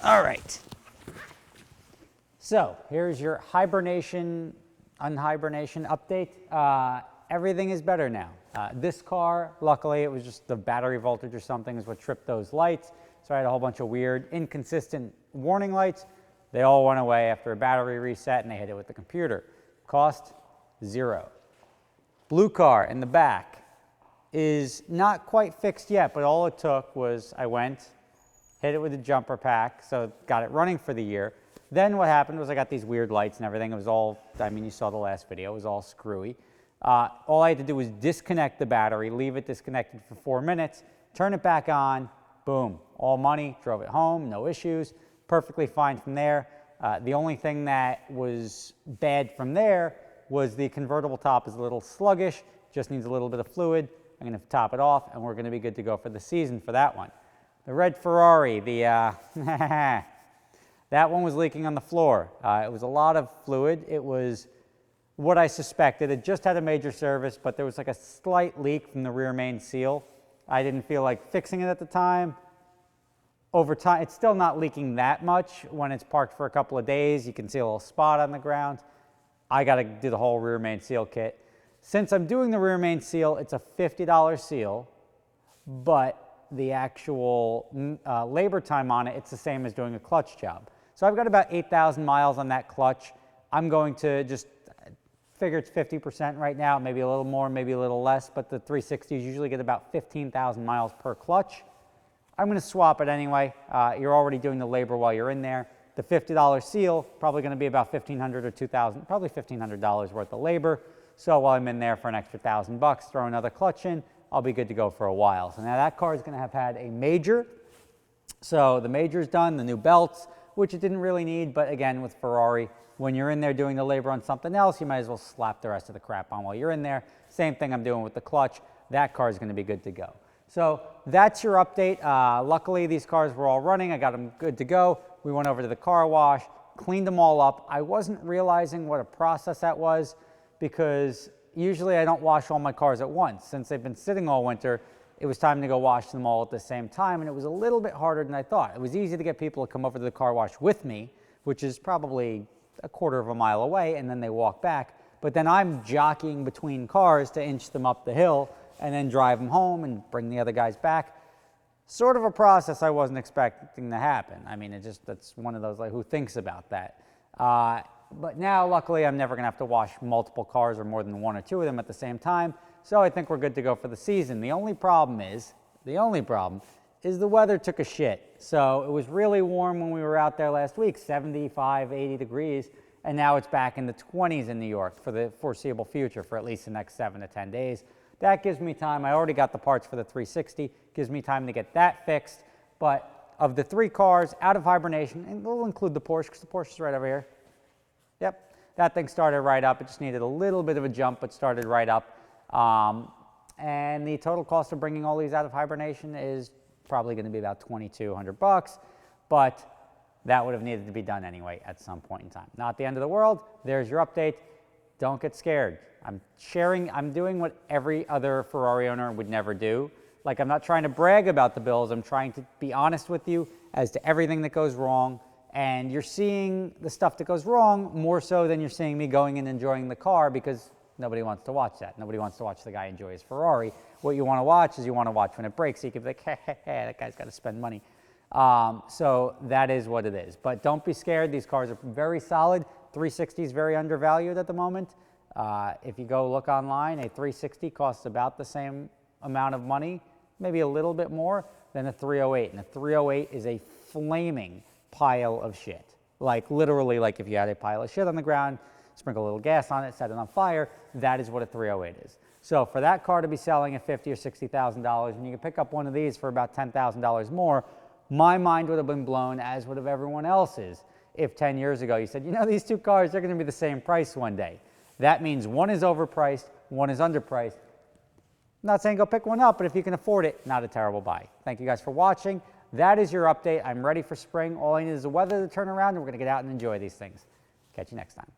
All right. So here's your hibernation, unhibernation update. Everything is better now. This car, luckily, it was just the battery voltage or something is what tripped those lights. So I had a whole bunch of weird, inconsistent warning lights. They all went away after a battery reset and they hit it with the computer. Cost, $0. Blue car in the back is not quite fixed yet, but all it took was I went, hit it with a jumper pack, so got it running for the year. Then what happened was I got these weird lights and everything. It was all, I mean, you saw the last video, it was all screwy. All I had to do was disconnect the battery, leave it disconnected for 4 minutes, turn it back on, boom, all money, drove it home, no issues, perfectly fine from there. The only thing that was bad from there was the convertible top is a little sluggish, just needs a little bit of fluid. I'm going to top it off and we're going to be good to go for the season for that one. The red Ferrari, that one was leaking on the floor. It was a lot of fluid. It was what I suspected. It just had a major service, but there was like a slight leak from the rear main seal. I didn't feel like fixing it at the time. Over time, it's still not leaking that much. When it's parked for a couple of days, you can see a little spot on the ground. I got to do the whole rear main seal kit. Since I'm doing the rear main seal, it's a $50 seal, but the actual labor time on it, it's the same as doing a clutch job. So I've got about 8,000 miles on that clutch. I'm going to just figure it's 50% right now, maybe a little more, maybe a little less, but the 360s usually get about 15,000 miles per clutch. I'm going to swap it anyway. You're already doing the labor while you're in there. The $50 seal, probably going to be about $1,500 or $2,000, probably $1,500 worth of labor. So while I'm in there for an extra $1,000, throw another clutch in, I'll be good to go for a while. So now that car is going to have had a major. So the major's done, the new belts, which it didn't really need, but again, with Ferrari, when you're in there doing the labor on something else, you might as well slap the rest of the crap on while you're in there. Same thing I'm doing with the clutch. That car is going to be good to go. So that's your update. Luckily, these cars were all running. I got them good to go. We went over to the car wash, cleaned them all up. I wasn't realizing what a process that was because usually I don't wash all my cars at once. Since they've been sitting all winter, it was time to go wash them all at the same time, and it was a little bit harder than I thought. It was easy to get people to come over to the car wash with me, which is probably a quarter of a mile away, and then they walk back. But then I'm jockeying between cars to inch them up the hill and then drive them home and bring the other guys back. Sort of a process I wasn't expecting to happen. I mean, that's one of those, like, who thinks about that? But now, luckily, I'm never going to have to wash multiple cars or more than one or two of them at the same time. So I think we're good to go for the season. The only problem is the weather took a shit. So it was really warm when we were out there last week, 75, 80 degrees. And now it's back in the 20s in New York for the foreseeable future for at least the next 7 to 10 days. That gives me time. I already got the parts for the 360. Gives me time to get that fixed. But of the 3 cars out of hibernation, and we'll include the Porsche because the Porsche is right over here. Yep, that thing started right up. It just needed a little bit of a jump, but started right up. And the total cost of bringing all these out of hibernation is probably going to be about $2,200, but that would have needed to be done anyway at some point in time. Not the end of the world. There's your update. Don't get scared. I'm doing what every other Ferrari owner would never do. Like, I'm not trying to brag about the bills. I'm trying to be honest with you as to everything that goes wrong. And you're seeing the stuff that goes wrong more so than you're seeing me going and enjoying the car, because nobody wants to watch that. Nobody wants to watch the guy enjoy his Ferrari. What you want to watch is you want to watch when it breaks. So you can be like, hey, that guy's got to spend money. So that is what it is. But don't be scared. These cars are very solid. 360 is very undervalued at the moment. If you go look online, a 360 costs about the same amount of money, maybe a little bit more, than a 308. And a 308 is a flaming pile of shit. Like, literally, like if you had a pile of shit on the ground, sprinkle a little gas on it, set it on fire, that is what a 308 is. So for that car to be selling at $50,000 or $60,000, and you can pick up one of these for about $10,000 more, my mind would have been blown, as would have everyone else's, if 10 years ago you said, you know, these 2 cars, they're going to be the same price one day. That means one is overpriced, one is underpriced. I'm not saying go pick one up, but if you can afford it, not a terrible buy. Thank you guys for watching. That is your update. I'm ready for spring. All I need is the weather to turn around, and we're going to get out and enjoy these things. Catch you next time.